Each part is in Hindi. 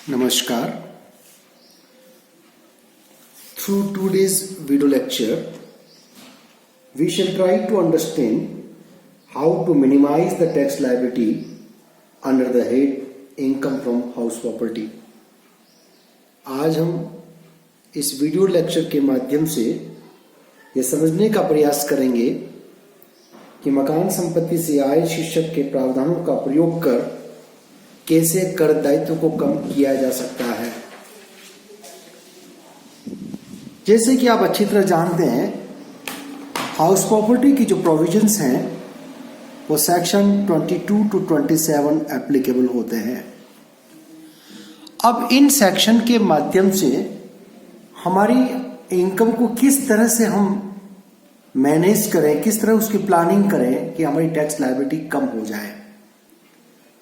Namaskar. Through today's video lecture, we shall try to understand how to minimize the tax liability under the head income from house property. आज हम इस वीडियो लेक्चर के माध्यम से यह समझने का प्रयास करेंगे कि मकान संपत्ति से आय शीर्षक के प्रावधानों का प्रयोग कर कैसे कर दायित्व को कम किया जा सकता है। जैसे कि आप अच्छी तरह जानते हैं, हाउस प्रॉपर्टी की जो प्रोविजंस हैं वो सेक्शन 22 to 27 एप्लीकेबल होते हैं। अब इन सेक्शन के माध्यम से हमारी इनकम को किस तरह से हम मैनेज करें, किस तरह उसकी प्लानिंग करें कि हमारी टैक्स लायबिलिटी कम हो जाए।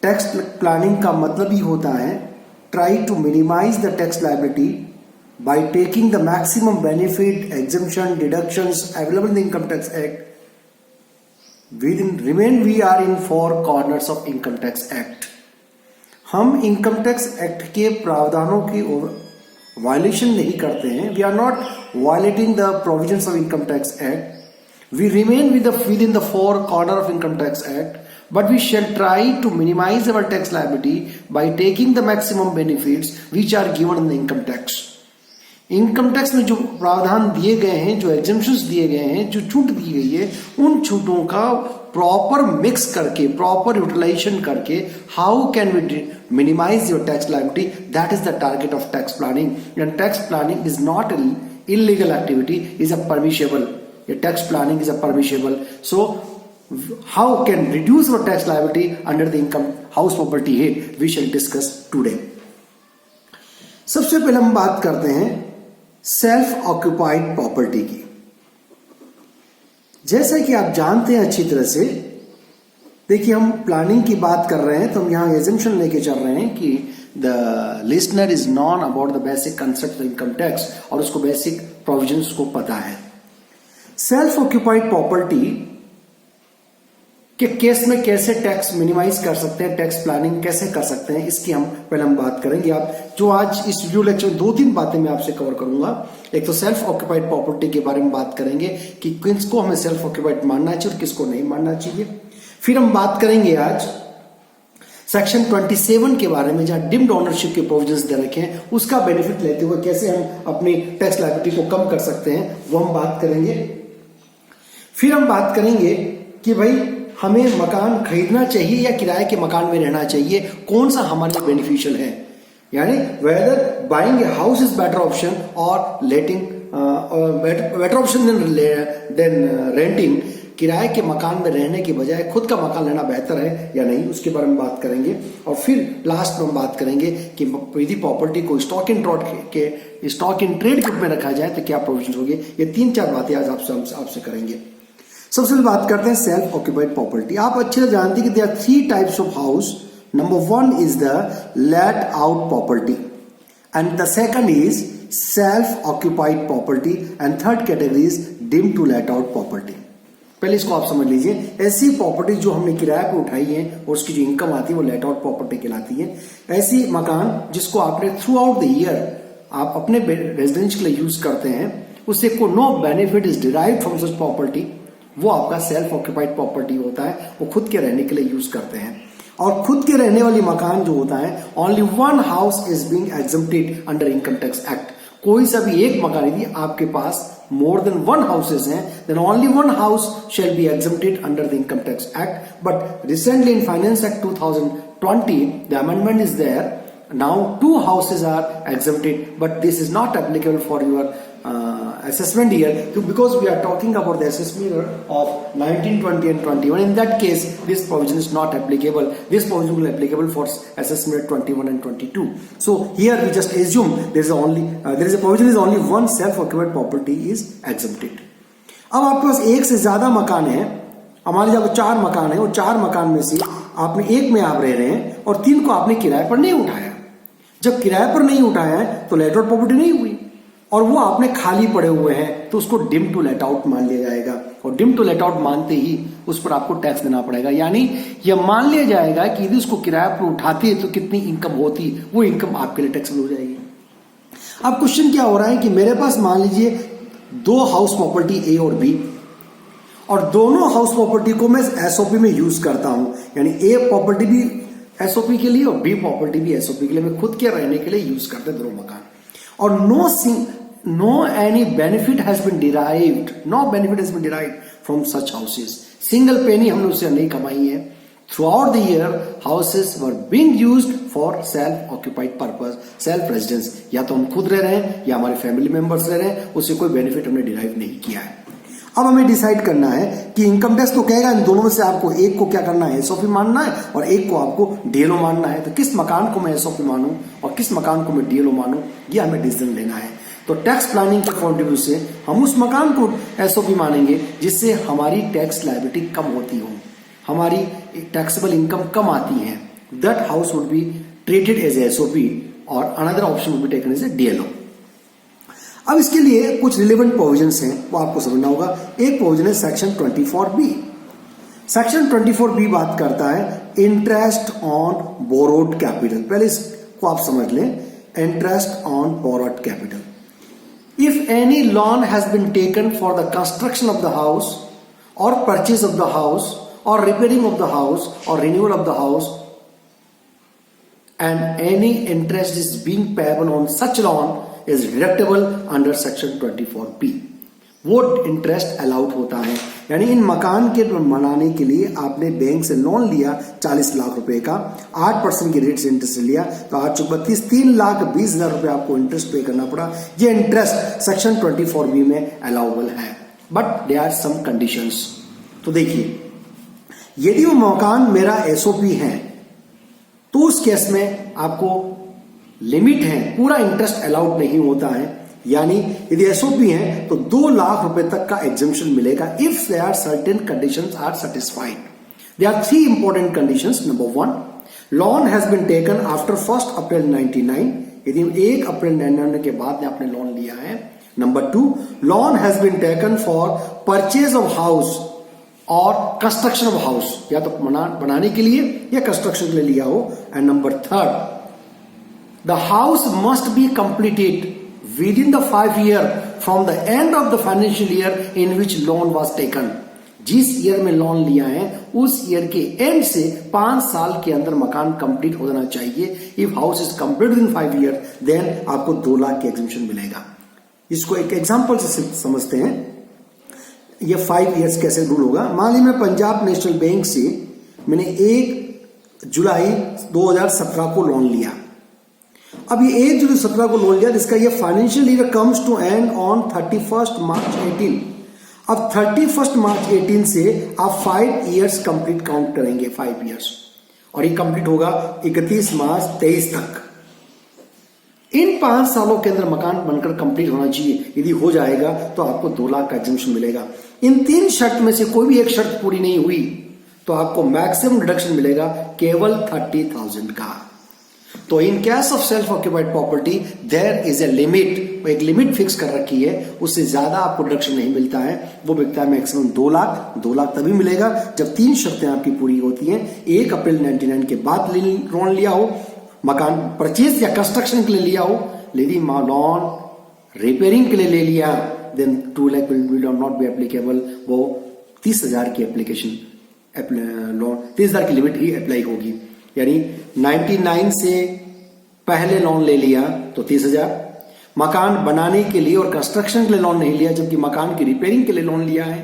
टैक्स प्लानिंग का मतलब ही होता है try to minimize the tax liability by taking the maximum benefit, exemption, deductions available in income tax act remain we are in four corners of income tax act. हम इनकम टैक्स एक्ट के प्रावधानों की वायलेशन नहीं करते हैं। We are not violating the provisions of income tax act. We remain within the four corner of income tax act, but we shall try to minimize our tax liability by taking the maximum benefits which are given in the income tax. Income tax में जो प्रावधान दिए गए हैं, जो एग्जम्पशंस दिए गए हैं, जो छूट दी गई है, उन छूटों का प्रॉपर मिक्स करके, प्रॉपर यूटिलाइजेशन करके how can we minimize your tax liability, that is the target of tax planning. And tax planning is not an illegal activity, is a permissible. Tax planning is a permissible. So how can reduce our tax liability under the income house property head we shall discuss today. सबसे पहले हम बात करते हैं सेल्फ ऑक्यूपाइड प्रॉपर्टी की। जैसा कि आप जानते हैं अच्छी तरह से, देखिए हम प्लानिंग की बात कर रहे हैं तो हम यहां एजम्पशन लेके चल रहे हैं कि the listener is non about the basic concept of income tax और उसको बेसिक प्रोविजंस को पता है। सेल्फ ऑक्यूपाइड प्रॉपर्टी के केस में कैसे टैक्स मिनिमाइज कर सकते हैं, टैक्स प्लानिंग कैसे कर सकते हैं, इसकी हम बात करेंगे। आप जो आज इस वीडियो लेक्चर में दो तीन बातें मैं आपसे कवर करूंगा। एक तो सेल्फ ऑक्यूपाइड प्रॉपर्टी के बारे में बात करेंगे कि किसको हमें सेल्फ ऑक्यूपाइड मानना चाहिए और किसको नहीं मानना चाहिए। फिर हम बात करेंगे आज सेक्शन 27 के बारे में, जहां डिम्ड ओनरशिप के प्रोविजंस दे रखे हैं, उसका बेनिफिट लेते हुए कैसे हम अपनी टैक्स लायबिलिटी को कम कर सकते हैं, वो हम बात करेंगे। फिर हम बात करेंगे कि भाई हमें मकान खरीदना चाहिए या किराए के मकान में रहना चाहिए, कौन सा हमारे लिए बेनिफिशियल है, यानी whether buying a house is better option और letting better option than renting. किराए के मकान में रहने की बजाय खुद का मकान लेना बेहतर है या नहीं, उसके बारे में बात करेंगे। और फिर लास्ट में हम बात करेंगे कि यदि प्रॉपर्टी को स्टॉक इन ट्रेड के रूप में रखा जाए तो क्या प्रोविजन होंगे। ये तीन चार बातें आज आपसे करेंगे। सबसे पहले बात करते हैं सेल्फ ऑक्यूपाइड प्रॉपर्टी। आप अच्छे से जानते हैं कि there are three types of house. Number one is the let out property and the second is self occupied property and third category is deemed to let out property. पहले इसको आप समझ लीजिए। ऐसी प्रॉपर्टी जो हमने किराए पर उठाई है और उसकी जो इनकम आती है वो लेट आउट प्रॉपर्टी कहलाती है। ऐसी मकान जिसको आपने थ्रू आउट द ईयर आप अपने रेजिडेंस के लिए यूज करते हैं, उससे को no benefit is derived from such property, वो आपका सेल्फ ऑक्यूपाइड प्रॉपर्टी होता है। वो खुद के रहने के लिए यूज करते हैं। और खुद के रहने वाली मकान जो होता है, only one house is being exempted under income tax act. कोई सा भी एक मकान, यदि आपके पास मोर देन वन हाउसेज हैं, then only one house shall be exempted under the income tax act. But recently in finance act 2020 the amendment is there. Now two houses are exempted, but this is not applicable for your assessment year, because we are talking about the assessment year of 19, 20 and 21. In that case, this provision is not applicable. This provision will be applicable for assessment year 21 and 22. So here we just assume there is a provision is only one self-occupied property is exempted. अब आपके पास एक से ज्यादा मकान है, हमारे जब 4 मकान है, वो 4 मकान में से आपने एक में आप रह रहे हैं और 3 को आपने किराए पर नहीं उठाया। जब किराए पर नहीं उठाया है तो लेट आउट प्रॉपर्टी नहीं हुई और वो आपने खाली पड़े हुए हैं, तो उसको डिम टू लेट आउट मान लिया जाएगा। और डिम टू लेट आउट मानते ही उस पर आपको टैक्स देना पड़ेगा। यानी यह मान लिया जाएगा कि यदि उसको किराया पर उठाती है तो कितनी इनकम होती, वो इनकम आपके लिए टैक्सेबल हो जाएगी। अब क्वेश्चन क्या हो रहा है कि मेरे पास मान लीजिए दो हाउस प्रॉपर्टी ए और बी, और दोनों हाउस प्रॉपर्टी को मैं एसओपी में यूज करता हूं, यानी ए प्रॉपर्टी भी एसओपी के लिए और बी प्रॉपर्टी भी एसओपी के लिए, मैं खुद के रहने के लिए यूज करते दोनों मकान। और no any benefit has been derived, no benefit has been derived from such houses, single penny हमने उससे नहीं कमाई है। Throughout the year houses were being used for self occupied purpose, self residence, या तो हम खुद रह रहे हैं या हमारे फैमिली मेंबर्स रह रहे हैं, उससे कोई बेनिफिट हमने डिराइव नहीं किया है। अब हमें डिसाइड करना है कि इनकम टैक्स तो कहेगा इन दोनों में से आपको एक को क्या करना है, एसओपी मानना है और एक को आपको डीएलओ मानना है। तो किस मकान को मैं एसओपी मानूं और किस मकान को मैं डीएलओ मानूं, ये हमें डिसीजन लेना है। तो टैक्स प्लानिंग के पॉइंट ऑफ व्यू से हम उस मकान को एसओपी मानेंगे जिससे हमारी टैक्स लायबिलिटी कम होती हो, हमारी टैक्सेबल इनकम कम आती है। That house would be treated as SOP और another option would be taken as a DLO. अब इसके लिए कुछ रिलेवेंट प्रोविजंस हैं, वो आपको समझना होगा। एक प्रोविजन है सेक्शन 24B। सेक्शन 24B बात करता है इंटरेस्ट ऑन बोरोड कैपिटल। पहले इसको आप समझ लें, interest on borrowed capital. If any loan has been taken for the construction of the house और परचेज ऑफ द हाउस और रिपेयरिंग ऑफ द हाउस और renewal of the house and any interest is being payable on such loan is deductible under section 24B। वो इंटरेस्ट अलाउड होता है, यानी इन मकान के बनाने के लिए आपने बैंक से लोन लिया 40 लाख रुपए का, 8% की रेट से इंटरेस्ट लिया, तो 8 चौक 32, 3,20,000 रुपए आपको इंटरेस्ट पे करना पड़ा। ये इंटरेस्ट सेक्शन 24B में अलाउबल है, but there are some conditions. तो देखिए, यदि वो मकान मेरा एसओपी है तो उस केस में आपको लिमिट है, पूरा इंटरेस्ट अलाउड नहीं होता है। यानी यदि एसओपी है तो 2 लाख रुपए तक का एग्जम्पशन मिलेगा if there are certain conditions are satisfied. There are 3 important conditions. Number 1, loan has been taken after 1 April 1999, यदि 1 अप्रैल 1999 के बाद आपने लोन लिया है। Number 2, loan has been taken for purchase of house और कंस्ट्रक्शन ऑफ हाउस, या तो बनाने के लिए या कंस्ट्रक्शन के लिए लिया हो। And number 3, the house must be completed with in the 5 year from the end of the financial year in which loan was taken. जिस ईयर में लोन लिया है उस ईयर के एंड से 5 साल के अंदर मकान कंप्लीट हो जाना चाहिए। If house is complete within 5 year then आपको 2 लाख की एग्जम्पशन मिलेगा। इसको एक एग्जाम्पल से समझते हैं, ये 5 इयर्स कैसे रूल होगा। मान लीजिए मैं पंजाब नेशनल बैंक से मैंने 1 जुलाई 2017 को लोन लिया। अब ये 1 जुलाई 2017 को लोन लिया, जिसका ये financial year comes to end on 31 March 18। अब 31 मार्च 18 से आप 5 इयर्स कंप्लीट काउंट करेंगे, 5 इयर्स, और ये कंप्लीट होगा 31 मार्च 23 तक। इन 5 सालों के अंदर मकान बनकर कंप्लीट होना चाहिए। यदि हो जाएगा तो आपको 2 लाख का एग्जम्पशन मिलेगा। इन 3 शर्त में से कोई भी एक शर्त पूरी नहीं हुई तो आपको मैक्सिमम डिडक्शन मिलेगा केवल 30,000 का। तो in case of self occupied property there is a limit, एक लिमिट फिक्स कर रखी है, उससे ज्यादा आपको डिडक्शन नहीं मिलता है। वो बिकता है मैक्सिमम 2 लाख। 2 लाख तभी मिलेगा जब 3 शर्तें आपकी पूरी होती हैं। 1 अप्रैल 1999 के बाद लोन लिया हो, मकान परचेज या कंस्ट्रक्शन के लिए लिया हो, यदि लोन रिपेयरिंग के लिए ले लिया then 2 lakh will not be applicable. वो 30,000 की एप्लीकेशन लोन 30,000 की लिमिट ही अप्लाई होगी। यानी 99 से पहले लोन ले लिया तो 30,000, मकान बनाने के लिए और कंस्ट्रक्शन के लिए लोन नहीं लिया, जबकि मकान की रिपेयरिंग के लिए लोन लिया है,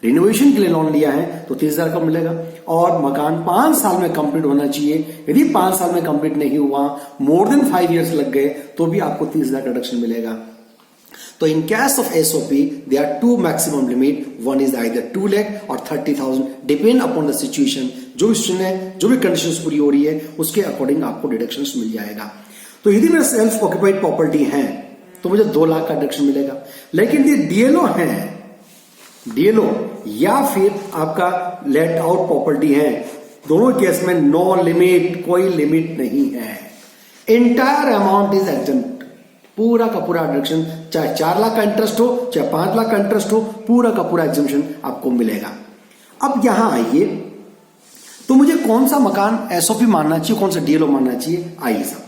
रिनोवेशन के लिए लोन लिया है, तो 30,000 का मिलेगा। और मकान 5 साल में कंप्लीट होना चाहिए। यदि 5 साल में कंप्लीट नहीं हुआ, मोर देन 5 इयर्स लग गए, तो भी आपको 30,000 का रिडक्शन मिलेगा। तो in case of SOP there are 2 maximum limit, one is either 2 lakh और 30,000, डिपेंड अपॉन द सिचुएशन। जो भी सिचुएशन है, जो भी कंडीशंस पूरी हो रही है, उसके अकॉर्डिंग आपको डिडक्शंस मिल जाएगा। तो यदि मेरा सेल्फ ऑक्यूपाइड प्रॉपर्टी है तो मुझे 2 लाख का डिडक्शन मिलेगा। लेकिन ये डीएलओ है, डीएलओ या फिर आपका लेट आउट प्रॉपर्टी है, दोनों केस में नो लिमिट, कोई लिमिट नहीं है। एंटायर अमाउंट इज एग्जम्प्ट, पूरा का पूरा डिडक्शन, चाहे 4 लाख का इंटरेस्ट हो चाहे 5 लाख का इंटरेस्ट हो, पूरा का पूरा एग्जम्पशन आपको मिलेगा। अब यहां आइए, तो मुझे कौन सा मकान एसओपी मानना चाहिए, कौन सा डीएलओ मानना चाहिए, आइए साहब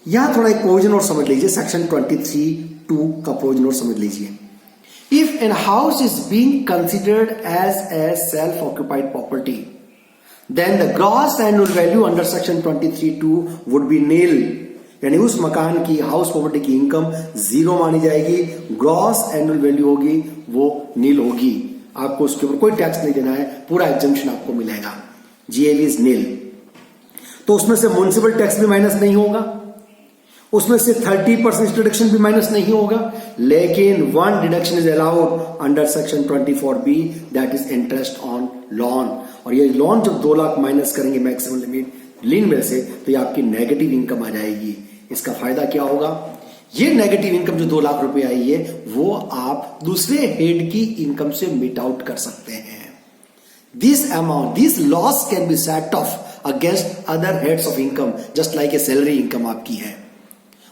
यहां थोड़ा एक प्रोविजन और समझ लीजिए, सेक्शन 23(2) का प्रोविजन और समझ लीजिए। If an house is being considered as a self occupied property, then the gross annual value under section 23(2) would be nil, यानी उस मकान की हाउस प्रॉपर्टी की इनकम जीरो मानी जाएगी, ग्रॉस एनुअल वैल्यू होगी वो नील होगी, आपको उसके ऊपर कोई टैक्स नहीं देना है, पूरा एग्जम्पशन आपको मिलेगा, जीएवी इज नील। तो उसमें से म्युनिसिपल टैक्स भी माइनस नहीं होगा, उसमें से 30% डिडक्शन भी माइनस नहीं होगा, लेकिन one deduction is allowed under section 24(b), that is interest on loan. और ये लोन जब 2 लाख माइनस करेंगे मैक्सिमम लिमिट लीन में से, तो ये आपकी नेगेटिव इनकम आ जाएगी। इसका फायदा क्या होगा, ये नेगेटिव इनकम जो 2 लाख रुपए आई है वो आप दूसरे हेड की इनकम से मिट आउट कर सकते हैं। This amount, this loss can be set of against other heads of income, just like a salary income आपकी है,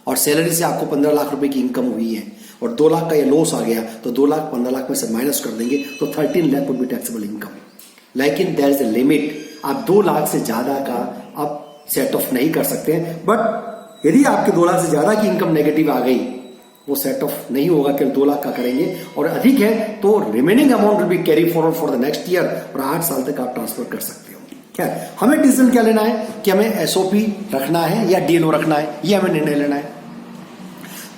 और सैलरी से आपको 15 लाख रुपए की इनकम हुई है और 2 लाख का ये लॉस आ गया, तो 2 लाख 15 लाख में से माइनस कर देंगे तो 13 lakh would be taxable income. लेकिन देयर इज ए लिमिट, आप 2 लाख से ज्यादा का आप सेट ऑफ नहीं कर सकते हैं। बट यदि आपके 2 लाख से ज्यादा की इनकम नेगेटिव आ गई, वो सेट ऑफ नहीं होगा, केवल 2 लाख का करेंगे, और अधिक है तो remaining amount will be carry forward for the next year, और 8 साल तक आप ट्रांसफर कर सकते हो। क्या हमें डिसीजन क्या लेना है कि हमें एसओपी रखना है या डीएलओ रखना है, ये हमें निर्णय लेना है।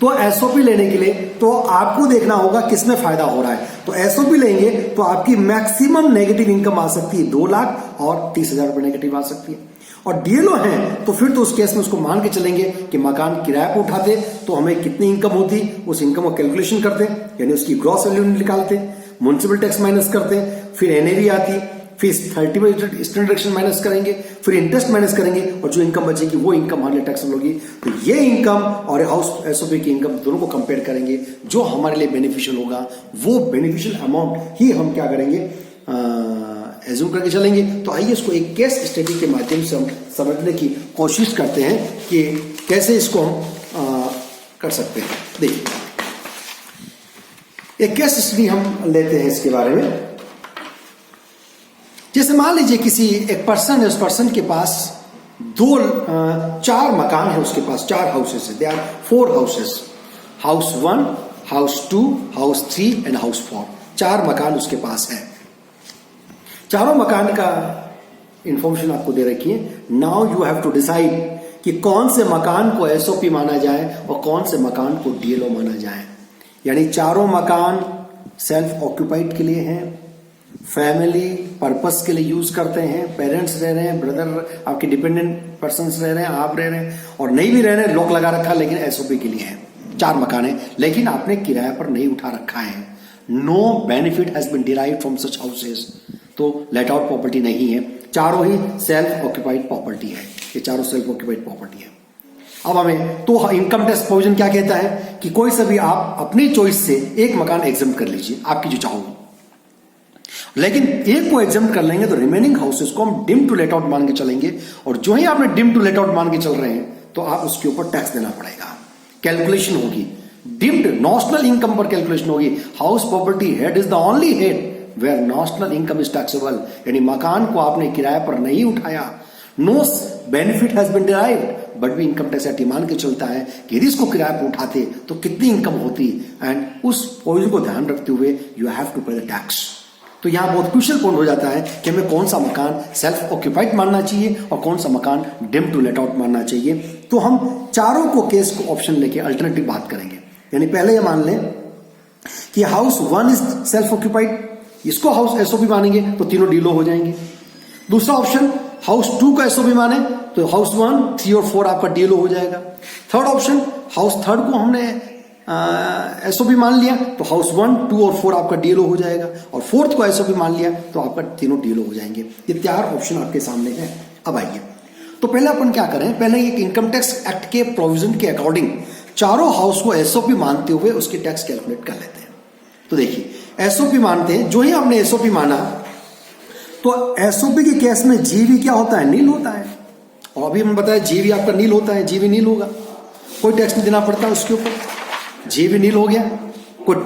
तो एसओपी लेने के लिए तो आपको देखना होगा किसमें फायदा हो रहा है। तो एसओपी लेंगे तो आपकी मैक्सिमम नेगेटिव इनकम आ सकती है 2 लाख और 30,000 रुपए नेगेटिव आ सकती है। और डीएलओ है तो फिर तो उस केस में उसको मान के चलेंगे कि मकान किराए पर उठाते तो हमें कितनी इनकम होती, उस इनकम को कैलकुलेशन करते, यानी उसकी ग्रॉस वैल्यू निकालते, म्युनिसिपल टैक्स माइनस करते, फिर एनएवी आती, फिर 30% डिडक्शन माइनस करेंगे, फिर इंटरेस्ट माइनस करेंगे, और जो इनकम बचेगी वो इनकम हमारे लिए टैक्सेबल होगी। तो ये इनकम और हाउस एसओपी की इनकम दोनों को कंपेयर करेंगे, जो हमारे लिए बेनिफिशियल होगा वो बेनिफिशियल अमाउंट ही हम क्या करेंगे, एज्यूम करके चलेंगे। तो आइए इसको एक केस स्टडी के माध्यम से हम समझने की कोशिश करते हैं कि कैसे इसको हम कर सकते हैं। देखिए एक केस स्टडी हम लेते हैं इसके बारे में। जैसे मान लीजिए किसी एक पर्सन है, उस पर्सन के पास 4 मकान है, उसके पास 4 हाउसेस है, they are 4 houses, house 1, house 2, house 3 and house 4, 4 मकान उसके पास है। चारों मकान का इंफॉर्मेशन आपको दे रखी है। Now you have to decide कि कौन से मकान को एसओपी माना जाए और कौन से मकान को डीएलओ माना जाए। यानी चारों मकान सेल्फ ऑक्यूपाइड के लिए हैं, फैमिली पर्पस के लिए यूज करते हैं, पेरेंट्स रह रहे हैं, ब्रदर आपके डिपेंडेंट पर्सन्स रह रहे हैं, आप रह रहे हैं, और नहीं भी रह रहे हैं, लॉक लगा रखा है, लेकिन एसओपी के लिए है। 4 मकान है, लेकिन आपने किराए पर नहीं उठा रखा है। No benefit has been derived from such houses, तो लेट आउट प्रॉपर्टी नहीं है, चारों ही सेल्फ ऑक्यूपाइड प्रॉपर्टी है, ये चारों सेल्फ ऑक्यूपाइड प्रॉपर्टी है। अब हमें तो इनकम टैक्स प्रोविजन क्या कहता है कि कोई सा भी आप अपनी चॉइस से एक मकान एग्जाम कर लीजिए, आपकी जो चाहो, लेकिन एक को एग्जाम कर लेंगे तो रिमेनिंग हाउसेस को हम डिम टू लेट आउट मान के चलेंगे, और जो ही आपने डिम टू लेट आउट मान के चल रहे हैं तो आप उसके ऊपर टैक्स देना पड़ेगा। कैलकुलेशन होगी डिम्ड नॉशनल इनकम पर कैलकुलेशन होगी। House property head is the only head where notional income is taxable, यानी मकान को आपने किराए पर नहीं उठाया, no benefit has been derived, but भी इनकम टैक्स एक्ट मान के चलता है कि यदि इसको किराए पर उठाते तो कितनी इनकम होती, एंड उस प्रोविजन को ध्यान रखते हुए यू हैव टू पे द टैक्स। तो यहां बहुत क्रूशियल पॉइंट हो जाता है कि हमें कौन सा मकान सेल्फ ऑक्यूपाइड मानना चाहिए और कौन सा मकान डिम टू लेट आउट मानना चाहिए। तो हम चारों को केस को ऑप्शन लेके अल्टरनेटिव बात करेंगे। यानी पहले ये मान लें कि हाउस 1 इज सेल्फ ऑक्यूपाइड, इसको हाउस एसओपी मानेंगे तो तीनों डीलो हो जाएंगे। दूसरा ऑप्शन हाउस 2 का एसओपी माने तो हाउस 1, 3 और 4 आपका डीलो हो जाएगा। थर्ड ऑप्शन हाउस 3 को हमने एसओपी मान लिया तो हाउस 1, 2 और 4 आपका डीएलओ हो जाएगा, और 4th को एसओपी मान लिया तो आपका तीनों डीएलओ हो जाएंगे। ये 4 ऑप्शन आपके सामने है। अब आइए तो पहले अपन क्या करें, पहले एक इनकम टैक्स एक्ट के प्रोविजन के अकॉर्डिंग चारों हाउस को एसओपी मानते हुए उसकी टैक्स कैलकुलेट कर लेते हैं। तो देखिए एसओपी मानते हैं, जो ही आपने एसओपी माना तो एसओपी के केस में जीवी क्या होता है, नील होता है। और अभी हमने बताया जीवी आपका नील होता है, जीवी नील होगा, कोई टैक्स नहीं देना पड़ता उसके ऊपर। जी भी नील हो गया, कोई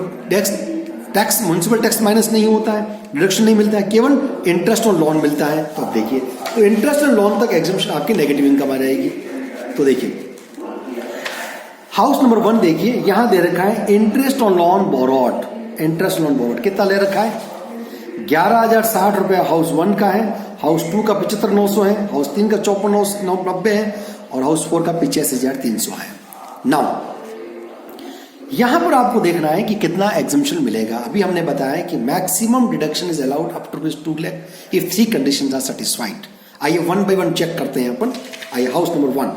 टैक्स म्युनिसिपल टैक्स माइनस नहीं होता है, डिडक्शन नहीं मिलता है, केवल इंटरेस्ट और लोन मिलता है। तो अब देखिए, तो इंटरेस्ट और लोन तक एग्जम्पशन आपकी नेगेटिव इनकम आ जाएगी। तो देखिए हाउस नंबर 1 देखिए, यहां दे रखा है interest on loan borrowed, interest loan borrowed कितना ले रखा है 11,060 रुपया हाउस 1 का है, हाउस 2 का 75,900 है, हाउस 3 का 54,990 है और हाउस 4 का 85,300 है। नाउ यहां पर आपको देखना है कि कितना एग्जम्पशन मिलेगा। अभी हमने बताया कि maximum deduction is allowed up to 2 lakh if 3 conditions are satisfied. आइए वन बाय वन चेक करते हैं अपन। आइए हाउस नंबर 1,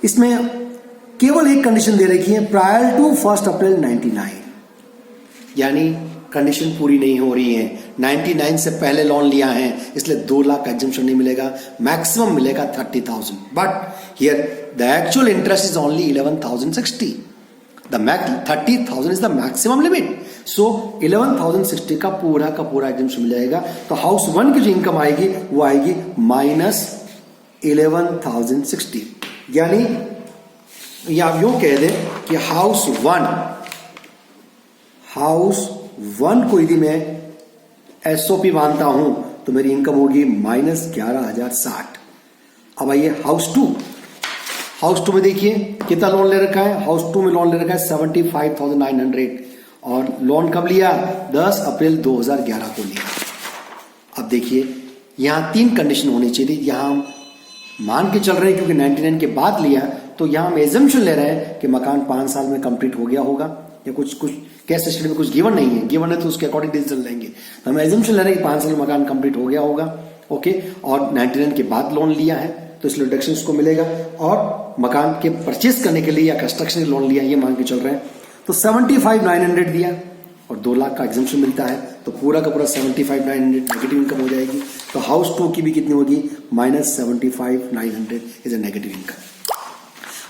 इसमें केवल एक कंडीशन दे रखी है प्रायर टू 1 अप्रैल 99, यानी कंडीशन पूरी नहीं हो रही है, 99 से पहले लोन लिया है इसलिए 2 लाख का एग्जम्पशन नहीं मिलेगा, मैक्सिमम मिलेगा 30,000। But here the actual interest is only 11,060, the 30,000 is the maximum limit, so 11,060 का पूरा एग्जम्पशन मिल जाएगा। तो हाउस 1 की जो इनकम आएगी वो आएगी -11,060, यानी या यूं कह दे कि हाउस 1 को यदि मैं एसओपी मानता हूं तो मेरी इनकम होगी -11,060। अब आइए हाउस 2 में देखिए कितना लोन ले रखा है, हाउस 2 में लोन ले रखा है 75,900 और लोन कब लिया 10 अप्रैल 2011 को लिया। अब देखिए यहां 3 कंडीशन होनी चाहिए, यहां हम मान के चल रहे हैं क्योंकि 99 के बाद लिया, तो यहां हम एजम्पशन ले रहे हैं कि मकान 5 साल में कंप्लीट हो गया होगा, या कुछ कैश स्टेटमेंट में कुछ गिवन नहीं है, गिवन है तो उसके अकॉर्डिंग डिसीजन लेंगे। तो हम एजम्पशन ले रहे हैं कि 5 साल में मकान कंप्लीट हो गया होगा, ओके, और 99 के बाद लोन लिया है तो इसलिए डिडक्शन उसको मिलेगा, और मकान के परचेज करने के लिए या कंस्ट्रक्शन के लोन लिया ये मान के चल रहे हैं। तो 75,900 दिया और 2 लाख का एग्जम्पशन मिलता है, तो पूरा का पूरा 75,900 नेगेटिव इनकम हो जाएगी। तो हाउस 2 की भी कितनी होगी -75,900 इज ए नेगेटिव इनकम।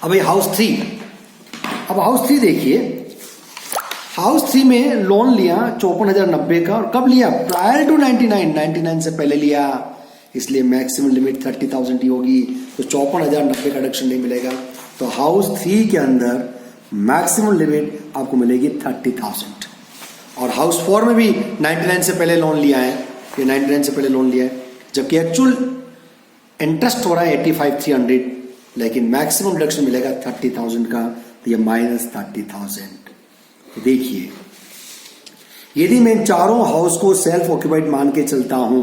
अब ये हाउस 3, अब हाउस 3 देखिए, हाउस 3 में लोन लिया 54,090 का, और कब लिया प्रायर टू 99 से पहले लिया, इसलिए मैक्सिमम लिमिट 30,000 ही होगी, तो 54,090 का डिडक्शन नहीं मिलेगा। तो हाउस 3 के अंदर मैक्सिमम लिमिट आपको मिलेगी 30,000। और हाउस 4 में भी 99 से पहले लोन लिया है, ये 99 से पहले लोन लिया है, जबकि एक्चुअल इंटरेस्ट हो रहा है 85,300, लेकिन मैक्सिमम डिडक्शन मिलेगा 30,000 का, तो ये -30,000। देखिए यदि मैं चारों हाउस को सेल्फ ऑक्यूपाइड मान के चलता हूं,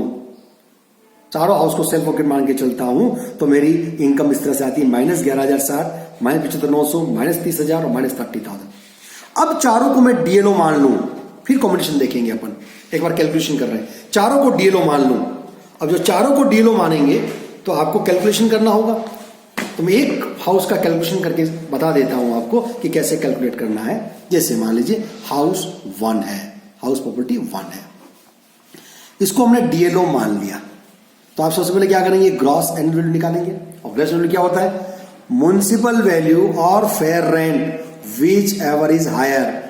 चारों हाउस को सेल्फ ऑक्यूपाइड मान के चलता हूं, तो मेरी इनकम इस तरह से आती है -11,060, -75,900, -30,000 और -30,000। अब चारों को मैं डीएलओ मान लूं, फिर कॉम्बिनेशन देखेंगे अपन, एक बार कैलकुलेशन कर रहे हैं, चारों को डीएलओ मान लूं। अब जो चारों को डीएलओ मानेंगे तो आपको कैलकुलेशन करना होगा, तो मैं एक हाउस का कैलकुलेशन करके बता देता हूं आपको कि कैसे कैलकुलेट करना है। जैसे मान लीजिए हाउस 1 है, हाउस प्रॉपर्टी 1 है, इसको हमने डीएलओ मान लिया, तो आप सबसे पहले क्या करेंगे ग्रॉस एनुअल वैल्यू निकालेंगे, और ग्रॉस वैल्यू क्या होता है म्युनिसिपल वैल्यू और fair rent whichever is higher,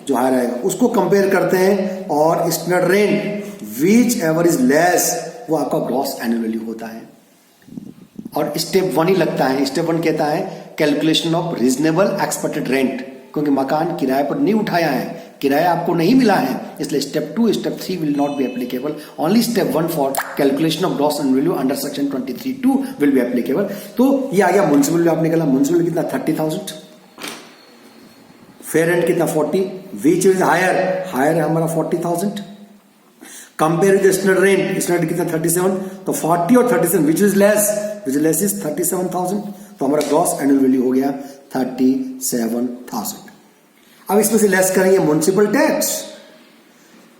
जो हायर आएगा उसको कंपेयर करते हैं, और standard rent whichever is less, वो आपका ग्रॉस एनुअल वैल्यू होता है। और स्टेप 1 ही लगता है, स्टेप 1 कहता है calculation of reasonable expected rent, क्योंकि मकान किराए पर नहीं उठाया है, किराया आपको नहीं मिला है, इसलिए step 2 step 3 will not be applicable, only step 1 for calculation of gross annual value under section 23(2) will be applicable. तो ये आ गया म्युनिसिपल वैल्यू आपने निकाला, म्युनिसिपल कितना 30,000, फेयर रेंट कितना 40, विच इज हायर, हायर है हमारा 40,000, compare with standard rent, standard कितना 37, तो 40 और 37 विच इज लेस इज 37,000, तो हमारा ग्रॉस एनुअल वैल्यू हो गया 37,000। अब इसमें से लेस करेंगे municipal tax,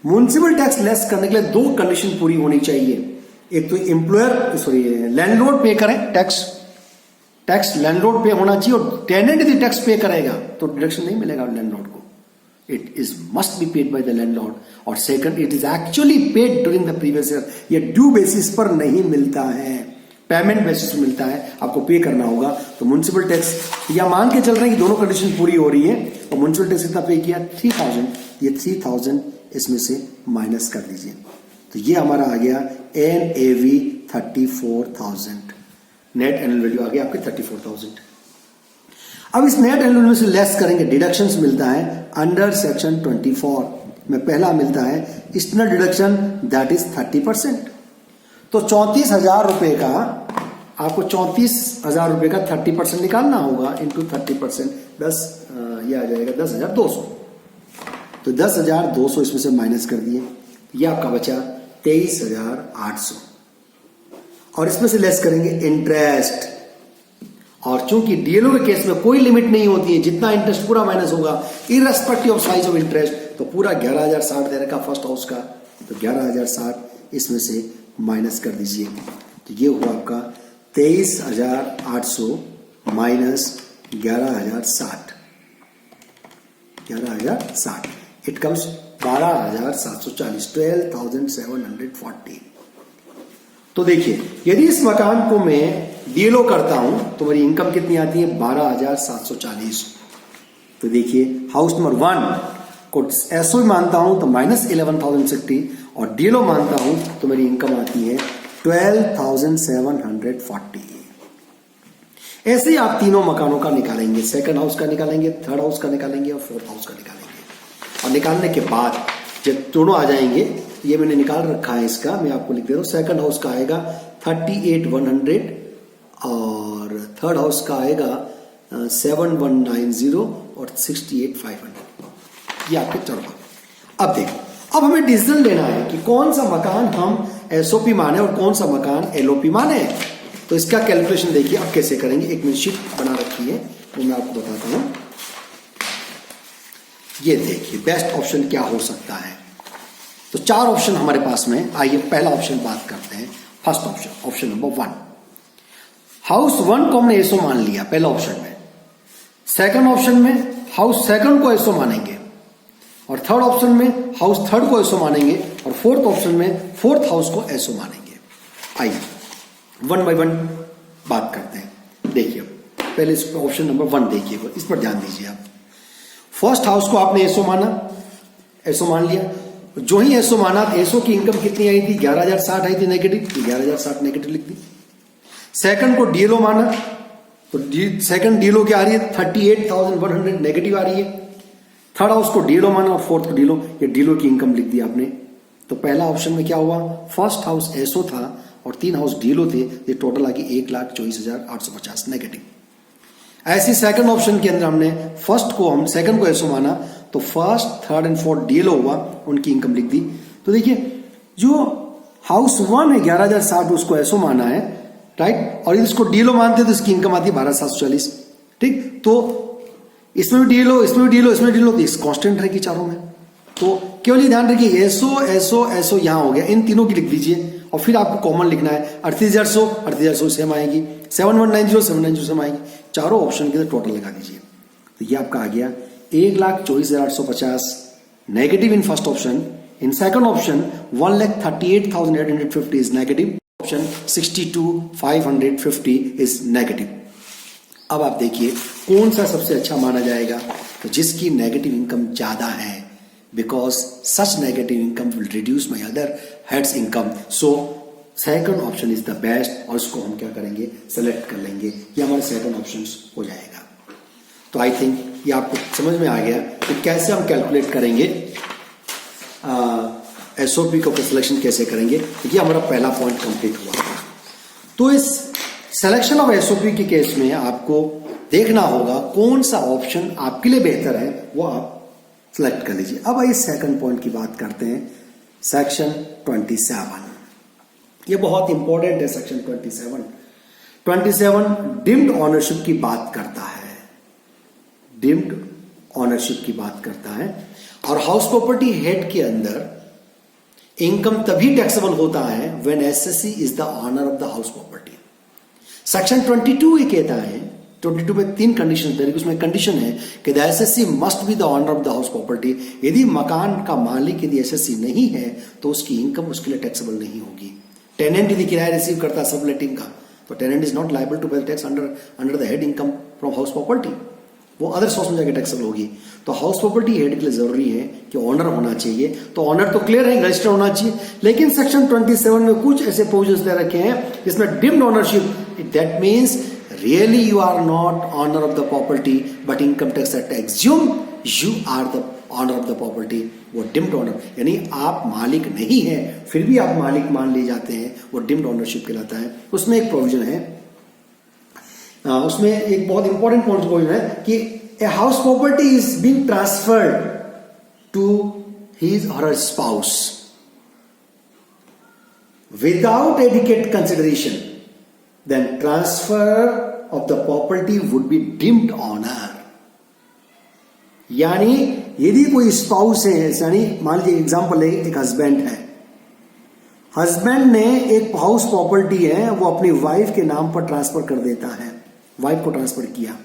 municipal tax less करने के लिए 2 कंडीशन पूरी होनी चाहिए, एक तो एम्प्लॉयर लैंडलॉर्ड पे करें टैक्स लैंडलॉर्ड पे होना चाहिए, और टेनेंट यदि टैक्स पे करेगा तो डिडक्शन नहीं मिलेगा लैंडलॉर्ड को, it is must be paid by the landlord. और second, it is actually paid during the previous year, ये ड्यू बेसिस पर नहीं मिलता है, पेमेंट बेसिस पर मिलता है, आपको पे करना होगा। तो म्युनिसिपल टैक्स या मान के चल रहे हैं कि दोनों कंडीशन पूरी हो रही है, और म्युनिसिपल टैक्स कितना पे किया 3,000, ये 3,000 इसमें से माइनस कर दीजिए, तो ये हमारा आ गया NAV 34,000, नेट एनुअल वैल्यू आ गया आपके 34,000। अब इस नेट एनुअल इनकम से लेस करेंगे, डिडक्शंस मिलता है अंडर सेक्शन 24 में पहला मिलता है एक्सटर्नल डिडक्शन, दैट इज 30%। तो 34,000 रुपए का आपको 34,000 रुपए का 30% निकालना होगा इंटू 30%, 10 ये आ जाएगा 10,200। तो 10,200 इसमें से माइनस कर दिए, ये आपका बचा 23,800 और इसमें से लेस करेंगे इंटरेस्ट। और चूंकि डीएलओ के केस में कोई लिमिट नहीं होती है, जितना इंटरेस्ट पूरा माइनस होगा irrespective of size of interest, तो पूरा 11,060 दे रखा फर्स्ट हाउस का, तो 11,060 इसमें से माइनस कर दीजिए, तो ये हुआ आपका 23,800 माइनस 11,060, 11,060 इट कम्स 12,740, 12,740। तो देखिए यदि इस मकान को मैं डीएलओ करता हूं तो मेरी इनकम कितनी आती है 12,740। तो देखिए हाउस नंबर 1 को एसओ मानता हूं तो माइनस 11,060 और डीएलओ मानता हूं तो मेरी इनकम आती है 12,740। ऐसे ही आप तीनों मकानों का निकालेंगे, सेकंड हाउस का निकालेंगे, थर्ड हाउस का निकालेंगे और फोर्थ हाउस का निकालेंगे। और निकालने के बाद जब दोनों आ जाएंगे, ये मैंने निकाल रखा है इसका, मैं आपको लिख दे रहा हूं। सेकंड हाउस का आएगा 38,100 और थर्ड हाउस का आएगा 7,190 और 68,500। ये आपके चढ़ा। अब देखो, अब हमें डिसीजन लेना है कि कौन सा मकान हम एसओपी माने और कौन सा मकान एलओपी माने। तो इसका कैलकुलेशन देखिए अब कैसे करेंगे। एक मिनट शीट बना रखी है वो मैं आपको बताता हूं। ये देखिए बेस्ट ऑप्शन क्या हो सकता है। तो 4 ऑप्शन हमारे पास में, आइए पहला ऑप्शन बात करते हैं। First option, option number 1, house 1 को हमने एसओ मान लिया पहला ऑप्शन में। सेकंड ऑप्शन में हाउस सेकंड को एसओ मानेंगे और थर्ड ऑप्शन में हाउस थर्ड को एसओ मानेंगे और फोर्थ ऑप्शन में फोर्थ हाउस को एसओ मानेंगे। आइए 1 बाय 1 बात करते हैं। देखिए पहले ऑप्शन नंबर 1 देखिए, इस पर ध्यान दीजिए आप। फर्स्ट हाउस को आपने एसओ माना, एसओ मान लिया। जो ही एसओ माना, एसओ की इनकम कितनी आई थी 11,060 आई थी नेगेटिव, 11,060 नेगेटिव लिख दी। सेकंड को डीएलओ माना तो सेकंड डीएलओ क्या आ रही है 38,100 नेगेटिव आ रही है। थर्ड हाउस को डीएलओ माना और फोर्थ को डीएलओ, ये डीएलओ की इनकम लिख दी आपने। तो पहला ऑप्शन में क्या हुआ, फर्स्ट हाउस एसओ था और 3 हाउस डीएलओ थे, ये टोटल आ गई 1,24,850 नेगेटिव। ऐसी सेकंड ऑप्शन के अंदर हमने फर्स्ट को हम सेकंड को एसओ माना तो first third and fourth DLO हुआ, उनकी इनकम लिख दी। तो देखिए जो हाउस 1 है 11,060 उसको एसओ माना है, राइट, और इसको डीएलओ मानते तो इसकी इनकम आती है 12,740। ठीक, तो इसमें भी डीएलओ, इसमें भी डीएलओ, इसमें डीएलओ, तो इस कांस्टेंट रहेगी चारों में। तो केवल ये ध्यान रखिए एसओ एसओ एसओ यहां हो गया, इन तीनों की लिख दीजिए और फिर आपको कॉमन लिखना है 38,100 सेम आएगी, 7,190 790 सेम आएगी। चारों ऑप्शन के टोटल लगा दीजिए तो ये आपका आ गया 1,24,850 negative in first option. In second option 1,38,850 is negative. Option 62,550 is negative. अब आप देखिए कौन सा सबसे अच्छा माना जाएगा, तो जिसकी नेगेटिव इनकम ज्यादा है, because such negative income will reduce my other heads income, so second option is the best. और इसको हम क्या करेंगे, सेलेक्ट कर लेंगे, ये हमारे सेकंड ऑप्शन हो जाएगा। तो आई थिंक ये आपको समझ में आ गया कि कैसे हम कैलकुलेट करेंगे एसओपी को सिलेक्शन कैसे करेंगे। तो ये हमारा पहला पॉइंट कंप्लीट हुआ। तो इस सिलेक्शन ऑफ एसओपी के केस में आपको देखना होगा कौन सा ऑप्शन आपके लिए बेहतर है, वो आप सिलेक्ट कर लीजिए। अब आइए सेकंड पॉइंट की बात करते हैं, सेक्शन 27। ये बहुत इंपॉर्टेंट है सेक्शन 27 डिम्ड ऑनरशिप की बात करता है, डिम्ड ऑनरशिप की बात करता है। और हाउस प्रॉपर्टी हेड के अंदर इनकम तभी टैक्सेबल होता है when SSC is the owner of the house property. Section 22 ये कहता है, 22 में 3 कंडीशन है, उसमें कंडीशन है कि the SSC must be the owner of the house property. यदि मकान का मालिक यदि एसएससी नहीं है तो उसकी इनकम उसके लिए टैक्सेबल नहीं होगी। टेनेंट यदि किराया रिसीव करता है सबलेटिंग का, तो tenant is not liable to pay tax under the head income from house property, वो अदर सोर्स में जाकर टैक्सेबल होगी। तो हाउस प्रॉपर्टी हेड के लिए जरूरी है कि ऑनर होना चाहिए। तो ऑनर तो क्लियर है, रजिस्टर होना चाहिए, लेकिन सेक्शन 27 में कुछ ऐसे प्रोविजंस दे रखे हैं जिसमें deemed ownership, that means really you are not owner of the property, but income tax act assume you are the owner of the property, वो डिम्ड ऑनर, यानी आप मालिक नहीं है फिर भी आप मालिक मान लिए जाते हैं, वो डिम्ड ऑनरशिप कहलाता है। उसमें एक प्रोविजन है, उसमें एक बहुत इंपॉर्टेंट पॉइंट प्रोविजन है कि a house property is being transferred to his or her spouse without adequate consideration, then transfer of the property would be deemed honor। यानी यदि कोई स्पाउस है, यानी मान लीजिए एग्जांपल है, एक हस्बैंड है, हस्बैंड ने एक हाउस प्रॉपर्टी है वो अपनी वाइफ के नाम पर ट्रांसफर कर देता है, वाइफ को ट्रांसफर किया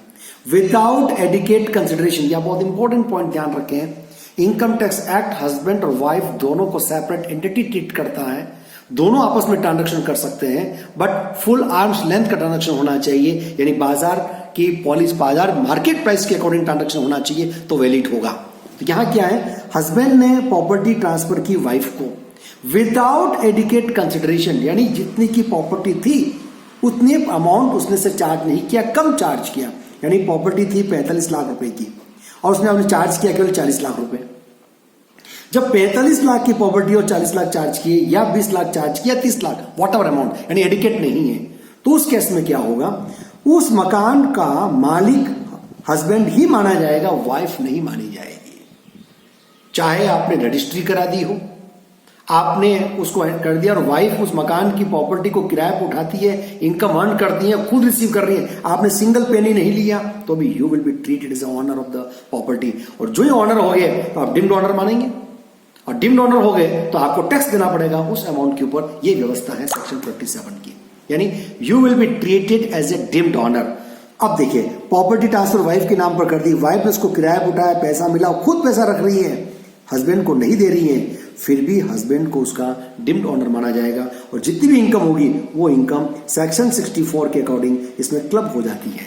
विदाउट एडिकेट कंसिडरेशन। यह बहुत इंपॉर्टेंट पॉइंट ध्यान रखें, इनकम टैक्स एक्ट हस्बैंड और वाइफ दोनों को सेपरेट एंटिटी ट्रीट करता है, दोनों आपस में ट्रांजैक्शन कर सकते हैं, बट फुल आर्म्स लेंथ का ट्रांजैक्शन होना चाहिए, यानी बाजार की पॉलिसी, बाजार मार्केट प्राइस के अकॉर्डिंग ट्रांजैक्शन होना चाहिए तो वैलिड होगा। तो यहां क्या है, हस्बैंड ने प्रॉपर्टी ट्रांसफर की वाइफ को विदाउट एडिकेट कंसिडरेशन, यानी जितनी की प्रॉपर्टी थी उतने अमाउंट उसने से चार्ज नहीं किया, कम चार्ज किया, यानी प्रॉपर्टी थी 45 लाख रुपए की और उसने अपने चार्ज किया केवल 40 लाख रुपए। जब 45 लाख की प्रॉपर्टी और 40 लाख चार्ज किए या 20 लाख चार्ज किया, 30 लाख वॉट एवर अमाउंट, यानी एडिकेट नहीं है, तो उस केस में क्या होगा, उस मकान का मालिक हस्बैंड ही माना जाएगा, वाइफ नहीं मानी जाएगी। चाहे आपने रजिस्ट्री करा दी हो, आपने उसको कर दिया और वाइफ उस मकान की प्रॉपर्टी को किराए पर उठाती है, इनकम अर्न करती है, खुद रिसीव कर रही है, आपने सिंगल पेनी नहीं लिया, तो भी you will be treated as owner of the property. और जो ही ऑनर हो गए तो आप डिम्ड ऑनर मानेंगे, और डिम्ड ऑनर हो गए तो आपको टैक्स देना पड़ेगा उस अमाउंट के ऊपर। ये व्यवस्था है सेक्शन 27 की, यानी you will be treated as a deemed owner. अब देखिए, प्रॉपर्टी ट्रांसफर वाइफ के नाम पर कर दी, वाइफ ने उसको किराया पर उठाया, पैसा मिला, खुद पैसा रख रही है, हस्बैंड को नहीं दे रही है, फिर भी हस्बैंड को उसका डिम्ड ऑनर माना जाएगा, और जितनी भी इनकम होगी वो इनकम सेक्शन 64 के अकॉर्डिंग इसमें क्लब हो जाती है,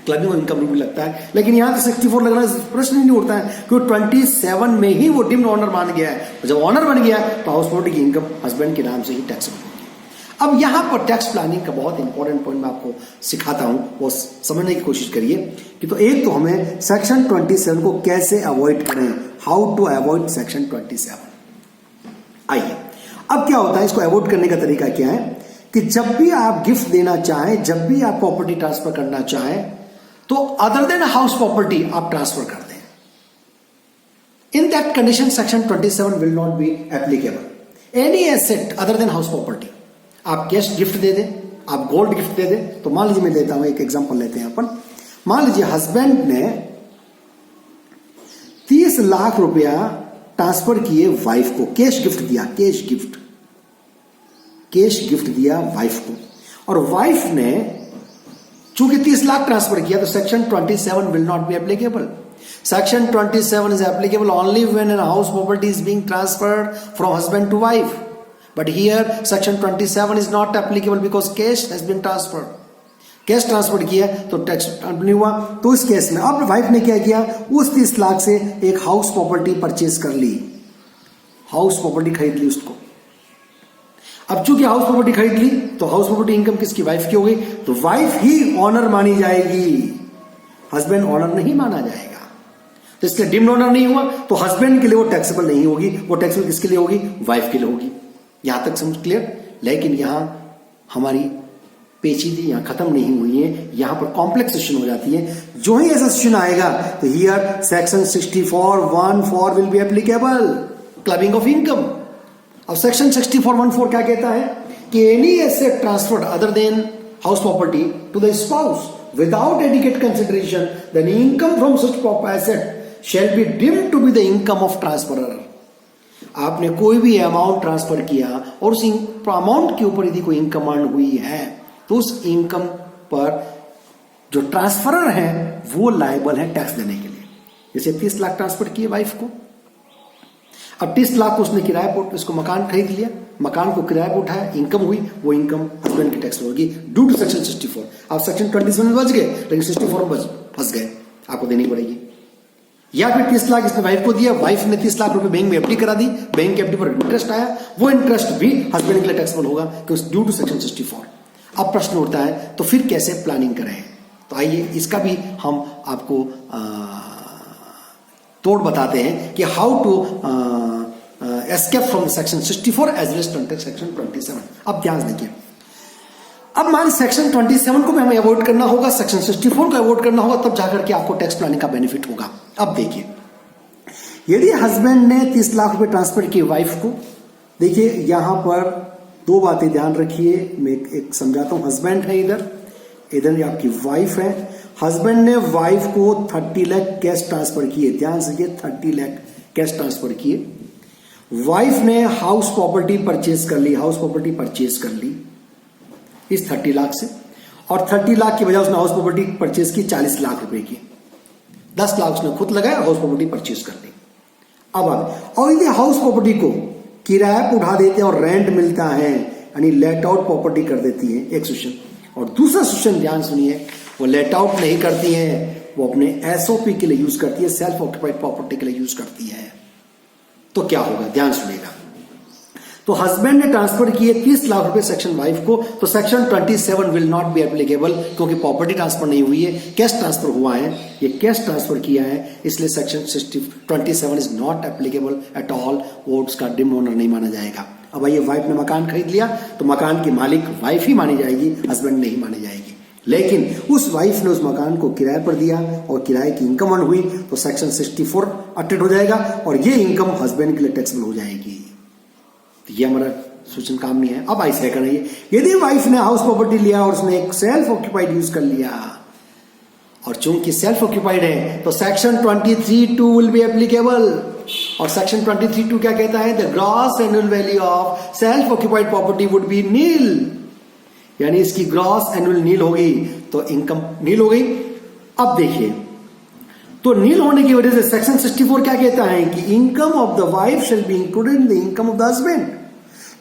क्लबिंग और इनकम भी लगता है। लेकिन यहां तो 64 लगना प्रश्न ही नहीं उठता है, क्योंकि 27 में ही वो डिम्ड ऑनर मान गया है, जब ऑनर बन गया तो हाउस प्रॉपर्टी की इनकम हस्बैंड के नाम से ही टैक्स होगी। अब यहां पर टैक्स प्लानिंग का बहुत इंपॉर्टेंट पॉइंट मैं आपको सिखाता हूं, वो समझने की कोशिश करिए कि तो एक तो हमें सेक्शन 27 को कैसे अवॉइड करें, हाउ टू अवॉइड सेक्शन 27। आइए, अब क्या होता है, इसको अवॉइड करने का तरीका क्या है कि जब भी आप गिफ्ट देना चाहें, जब भी आप प्रॉपर्टी ट्रांसफर करना चाहें, तो अदर देन हाउस प्रॉपर्टी आप ट्रांसफर कर दें। In that condition section 27 will not be applicable. Any asset other than house property, आप कैश गिफ्ट दे दें, आप गोल्ड गिफ्ट दे दें, तो मान लीजिए मैं लेता हूं, एक एग्जांपल लेते हैं अपन। मान लीजिए हस्बैंड ने 30 लाख रुपया ट्रांसफर किए वाइफ को, कैश गिफ्ट दिया, कैश गिफ्ट दिया वाइफ को, और वाइफ ने चूंकि 30 लाख ट्रांसफर किया तो section 27 will not be applicable. Section 27 is applicable only when an house property is being transferred from husband to wife, but here section 27 is not applicable because cash has been transferred. Cash transfer किया तो टैक्स नहीं हुआ। तो इस केस में अब वाइफ ने क्या किया, उस 30 लाख से एक हाउस प्रॉपर्टी परचेज कर ली, हाउस प्रॉपर्टी खरीद ली उसको। अब चूंकि हाउस प्रॉपर्टी खरीद ली तो हाउस प्रॉपर्टी इनकम किसकी, वाइफ की हो गई, तो वाइफ ही ऑनर मानी जाएगी, हस्बैंड ऑनर नहीं माना जाएगा। तो इसलिए डिम्ड ऑनर नहीं हुआ तो हस्बैंड के लिए वो टैक्सेबल नहीं होगी, वो टैक्सेबल किसके लिए होगी, वाइफ के लिए होगी। यहां तक समझ क्लियर। लेकिन यहां हमारी पेचीदी यहां खत्म नहीं हुई है, यहां पर कॉम्प्लेक्स सेशन हो जाती है। जो ही ऐसा सेशन आएगा तो here section 64(1)(4) will be applicable, clubbing of income. अब सेक्शन 64(1)(4) क्या कहता है कि any asset transferred other than house property to the spouse without adequate consideration then income from such asset shall be deemed to be the income of transferor. आपने कोई भी अमाउंट ट्रांसफर किया और उस अमाउंट के ऊपर यदि कोई इनकम अर्न हुई है तो उस इनकम पर जो ट्रांसफरर है वो लायबल है टैक्स देने के लिए। जैसे 30 लाख ट्रांसफर किए वाइफ को, अब 30 लाख को उसने किराए पर, उसको मकान खरीद लिया, मकान को किराए पर उठाया, इनकम हुई, वो इनकम हस्बैंड की टैक्स होगी ड्यू टू सेक्शन 64। आप सेक्शन 27 में बच गए लेकिन 64 में फंस गए, आपको देनी पड़ेगी। या फिर 30 लाख इसने वाइफ को दिया, वाइफ ने 30 लाख रुपए बैंक में एफडी करा दी, बैंक के एफडी पर इंटरेस्ट आया, वो इंटरेस्ट भी हस्बैंड के लिए टैक्सेबल होगा क्योंकि ड्यू टू सेक्शन 64। अब प्रश्न उठता है तो फिर कैसे प्लानिंग करें। तो आइए इसका भी हम आपको तोड़ बताते हैं कि how to escape from section 64 as well as section 27। अब ध्यान देखिए, अब मान सेक्शन 27 को भी हमें अवॉइड करना होगा, सेक्शन 64 को अवॉइड करना होगा, तब जाकर के आपको टैक्स प्लानिंग का बेनिफिट होगा। अब देखिए, यदि हस्बैंड ने 30 लाख रुपए ट्रांसफर किए वाइफ को, देखिए यहां पर दो बातें ध्यान रखिए, मैं एक समझाता हूं। हस्बैंड है इधर, इधर आपकी वाइफ है। हस्बैंड ने वाइफ को 30 लाख कैश ट्रांसफर किए, ध्यान से 30 लाख कैश ट्रांसफर किए। वाइफ ने हाउस प्रॉपर्टी परचेज कर ली, हाउस प्रॉपर्टी परचेज कर ली इस 30 लाख से, और 30 लाख की बजाय उसने हाउस प्रॉपर्टी परचेज की 40 लाख रुपए की। 10 लाख उसने खुद लगाया, हाउस प्रॉपर्टी परचेज कर ली। अब और ये हाउस प्रॉपर्टी को किराया पर उठा देते हैं और रेंट मिलता है, यानी लेट आउट प्रॉपर्टी कर देती है, एक सेक्शन। और दूसरा सेक्शन ध्यान सुनिए, वो लेट आउट नहीं करती है, वो अपने एसओपी के लिए यूज करती है, सेल्फ ऑक्यूपाइड प्रॉपर्टी के लिए यूज करती है। तो क्या होगा, ध्यान सुनिएगा। तो हस्बैंड ने ट्रांसफर किए 30 लाख रुपए सेक्शन वाइफ को, तो section 27 will not be applicable, क्योंकि प्रॉपर्टी ट्रांसफर नहीं हुई है, कैश ट्रांसफर हुआ है, ये कैश ट्रांसफर किया है, इसलिए section 27 is not applicable at all, वो उसका डिम ओनर नहीं माना जाएगा। अब आइए, वाइफ ने मकान खरीद लिया तो मकान की मालिक वाइफ ही मानी जाएगी, हस्बैंड नहीं मानी जाएगी। लेकिन उस वाइफ ने उस मकान को किराए पर दिया और किराए की इनकम अर्न हुई, तो सेक्शन 64 अटेड हो जाएगा और ये इनकम हस्बैंड के लिए टैक्सेबल हो जाएगी। तो ये हमारा सूचन काम में है। अब ऐसे करिए, यदि वाइफ ने हाउस प्रॉपर्टी लिया और उसने एक सेल्फ ऑक्यूपाइड यूज कर लिया, और चूंकि सेल्फ ऑक्यूपाइड है तो सेक्शन 23(2) विल बी एप्लीकेबल। और सेक्शन 23(2) क्या कहता है, the gross annual value of self occupied property would be nil, यानी इसकी ग्रॉस एनुअल नील होगी, तो इनकम नील हो गई। अब देखिए, तो नील होने की वजह से सेक्शन 64 क्या कहता है कि income of the wife shall be included in the income of the husband.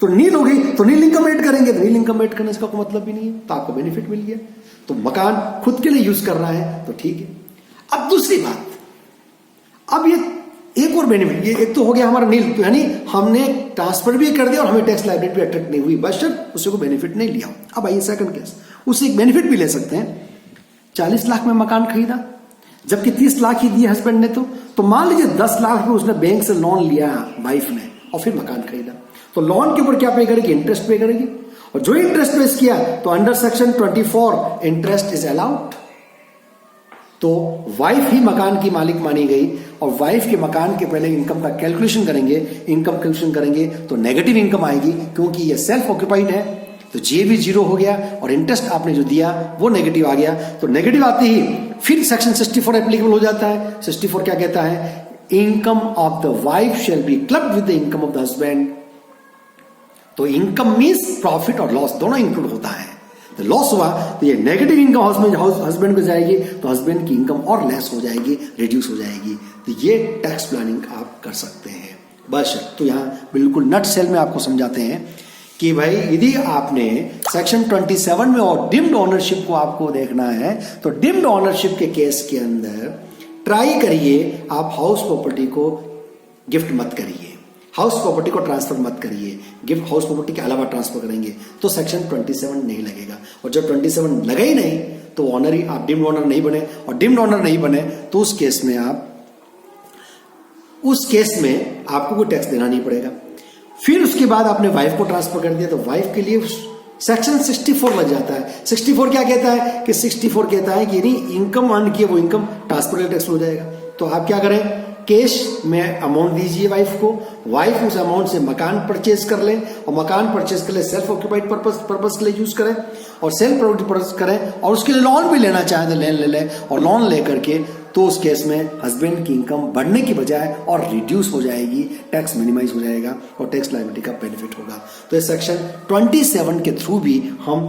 तो नील हो गई तो नील इनकम ऐड करेंगे, तो नील इनकम ऐड करने का कोई मतलब भी नहीं है, तो आपको बेनिफिट मिल गया। तो मकान खुद के लिए यूज कर रहा है तो ठीक है। अब दूसरी बात, अब ये एक और बेनिफिट, ये एक तो हो गया हमारा नील, तो यानी हमने ट्रांसफर भी कर दिया और हमें टैक्स लायबिलिटी भी अट्रैक्ट नहीं हुई, बस उससे को बेनिफिट नहीं लिया। अब आइए सेकंड केस, उससे एक बेनिफिट भी ले सकते हैं। 40 लाख में मकान खरीदा, जबकि 30 लाख ही दिए हस्बैंड ने, तो मान लीजिए 10 लाख में उसने बैंक से लोन लिया वाइफ ने और फिर मकान खरीदा, तो लोन के ऊपर क्या पे करेगी, इंटरेस्ट पे करेगी। और जो इंटरेस्ट पे किया तो under section 24 interest is allowed. तो वाइफ ही मकान की मालिक मानी गई और वाइफ के मकान के पहले इनकम का कैलकुलेशन करेंगे, इनकम कैलकुलेशन करेंगे तो नेगेटिव इनकम आएगी, क्योंकि ये सेल्फ ऑक्यूपाइड है, तो जे भी 0 हो गया और इंटरेस्ट आपने जो दिया वो नेगेटिव आ गया। तो नेगेटिव आते ही फिर सेक्शन 64 एप्लीकेबल हो जाता है। 64 क्या कहता है, income of the wife shall be clubbed with the income of the husband. तो इनकम मींस प्रॉफिट और लॉस दोनों इंक्लूड होता है। तो लॉस हुआ तो ये नेगेटिव इनकम हस्बैंड को जाएगी, तो हस्बैंड की इनकम और लेस हो जाएगी, रिड्यूस हो जाएगी। तो ये टैक्स प्लानिंग आप कर सकते हैं। बस तो यहां बिल्कुल नट सेल में आपको समझाते हैं कि भाई यदि आपने सेक्शन 27 में और डिम्ड ओनरशिप को आपको देखना है, तो डिम्ड ओनरशिप के केस के अंदर ट्राई करिए आप हाउस प्रॉपर्टी को गिफ्ट मत करिए, हाउस प्रॉपर्टी को ट्रांसफर मत करिए। गिफ्ट हाउस प्रॉपर्टी के अलावा ट्रांसफर करेंगे तो सेक्शन 27 नहीं लगेगा, और जब 27 लगे ही नहीं तो ऑनर ही आप डिम्ड ओनर नहीं बने, और डिम्ड ओनर नहीं बने तो उस केस में आपको कोई टैक्स देना नहीं पड़ेगा। फिर उसके बाद आपने वाइफ को ट्रांसफर कर दिया तो वाइफ के लिए सेक्शन 64 लग जाता है। 64 क्या कहता है कि 64 कहता है कि इनकम अर्न किए वो इनकम ट्रांसफर टैक्स हो जाएगा। तो आप क्या करें, कैश में अमाउंट दीजिए वाइफ को, वाइफ उस अमाउंट से मकान परचेज कर लें, और मकान परचेज कर ले सेल्फ ऑक्यूपाइड पर्पस के लिए यूज करें, और सेल्फ प्रॉपर्टी पर्पस करें, और उसके लिए लोन भी लेना चाहें तो ले लें, और लोन लेकर के तो उस केस में हस्बैंड की इनकम बढ़ने की बजाय और रिड्यूस हो जाएगी, टैक्स मिनिमाइज हो जाएगा और टैक्स लायबिलिटी का बेनिफिट होगा। तो इस सेक्शन 27 के थ्रू भी हम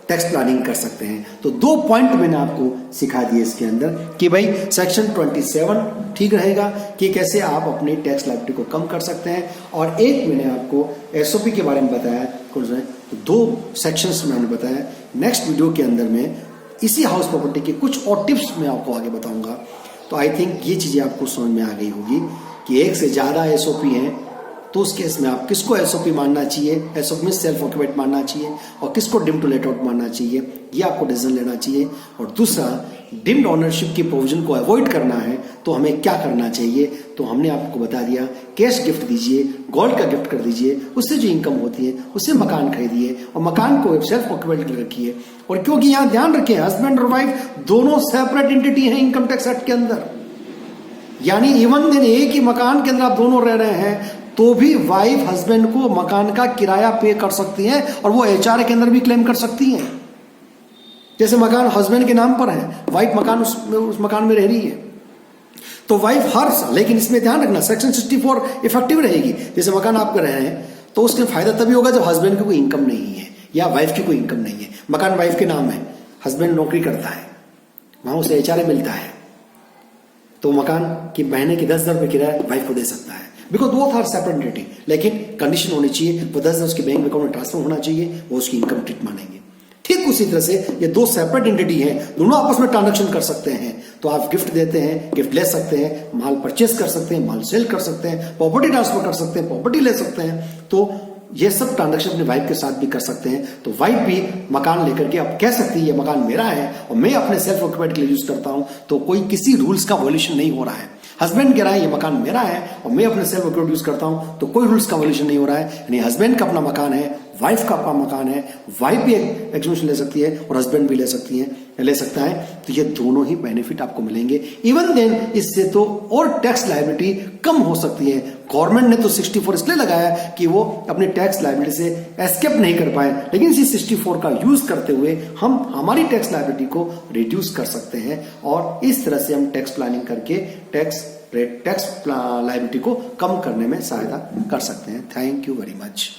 टैक्स प्लानिंग कर सकते हैं। तो 2 पॉइंट मैंने आपको सिखा दिए इसके अंदर कि भाई सेक्शन 27 ठीक रहेगा कि कैसे आप अपनी टैक्स लायबिलिटी को कम कर सकते हैं, और एक मैंने आपको एसओपी के बारे में बताया, कौन सा है, 2 सेक्शंस मैंने बताया। नेक्स्ट वीडियो के अंदर में इसी हाउस प्रॉपर्टी के कुछ और टिप्स मैं आपको आगे बताऊंगा। तो आई थिंक ये चीजें आपको समझ में आ गई होगी कि एक से ज्यादा एसओपी हैं, तो उस केस में आप किसको एसओपी मानना चाहिए, एसओपी में सेल्फ ऑक्यूपाइड मानना चाहिए, और किसको डिम टू लेट आउट मानना चाहिए, ये आपको डिसीजन लेना चाहिए। और दूसरा, डिम्ड ओनरशिप की प्रोविजन को अवॉइड करना है तो हमें क्या करना चाहिए, तो हमने आपको बता दिया, कैश गिफ्ट दीजिए, गोल्ड का गिफ्ट कर दीजिए, उससे जो इनकम होती है उससे मकान खरीदिए और मकान को सेल्फ ऑक्यूपाइड रखिए। और क्योंकि यहां ध्यान रखें, हस्बैंड और वाइफ दोनों सेपरेट एंटिटी हैं इनकम टैक्स एक्ट के अंदर, यानी इवन दिन एक ही मकान के अंदर आप दोनों रह रहे हैं तो भी वाइफ हस्बैंड को मकान का किराया पे कर सकती है और वो एचआरए के अंदर भी क्लेम कर सकती है। जैसे मकान हस्बैंड के नाम पर है, वाइफ मकान उस मकान में रह रही है, तो वाइफ हर साल, लेकिन इसमें ध्यान रखना सेक्शन 64 इफेक्टिव रहेगी। जैसे मकान आप कर रहे हैं तो उसके फायदा तभी होगा जब हस्बैंड की कोई इनकम नहीं है या वाइफ की कोई इनकम नहीं है। मकान वाइफ के नाम है, हस्बैंड नौकरी करता है, वहां उसे एचआरए मिलता है, तो मकान की महीने की 10,000 रुपये किराया वाइफ को दे सकता है, because both are separate entity. लेकिन कंडीशन होनी चाहिए वो 10,000 उसके बैंक अकाउंट में ट्रांसफर होना चाहिए, वो उसकी इनकम ट्रीट मानेंगे। ठीक उसी तरह से ये दो सेपरेट एंटिटी हैं, दोनों आपस में ट्रांजैक्शन कर सकते हैं, तो आप गिफ्ट देते हैं, गिफ्ट ले सकते हैं, माल परचेस कर सकते हैं, माल सेल कर सकते हैं, प्रॉपर्टी ट्रांसफर कर सकते हैं, प्रॉपर्टी ले सकते हैं, तो ये सब ट्रांजैक्शन अपने वाइफ के साथ भी कर सकते हैं। तो वाइफ भी मकान लेकर के अब कह सकती है ये मकान मेरा है और मैं अपने सेल्फ ऑक्यूपाइड के लिए यूज करता हूं, तो कोई किसी रूल्स का वॉल्यूशन नहीं हो रहा है। हस्बैंड कह रहा है ये मकान मेरा है और मैं अपने सेल्फ ऑक्यूपाइड यूज करता हूं, तो कोई रूल्स का वॉल्यूशन नहीं हो रहा है। यानी हस्बैंड का अपना मकान है, वाइफ का अपना मकान है, वाइफ भी एग्जीक्यूशन ले सकती है और हस्बैंड भी ले सकता है, तो ये दोनों ही बेनिफिट आपको मिलेंगे। इवन देन इससे तो और टैक्स लायबिलिटी कम हो सकती है। गवर्नमेंट ने तो 64 इसलिए लगाया कि वो अपने टैक्स लायबिलिटी से एस्केप नहीं कर पाए, लेकिन इसी 64 का यूज करते हुए हम हमारी टैक्स लायबिलिटी को रिड्यूस कर सकते हैं और इस तरह से हम टैक्स प्लानिंग करके टैक्स लायबिलिटी को कम करने में सहायता कर सकते हैं। Thank you very much.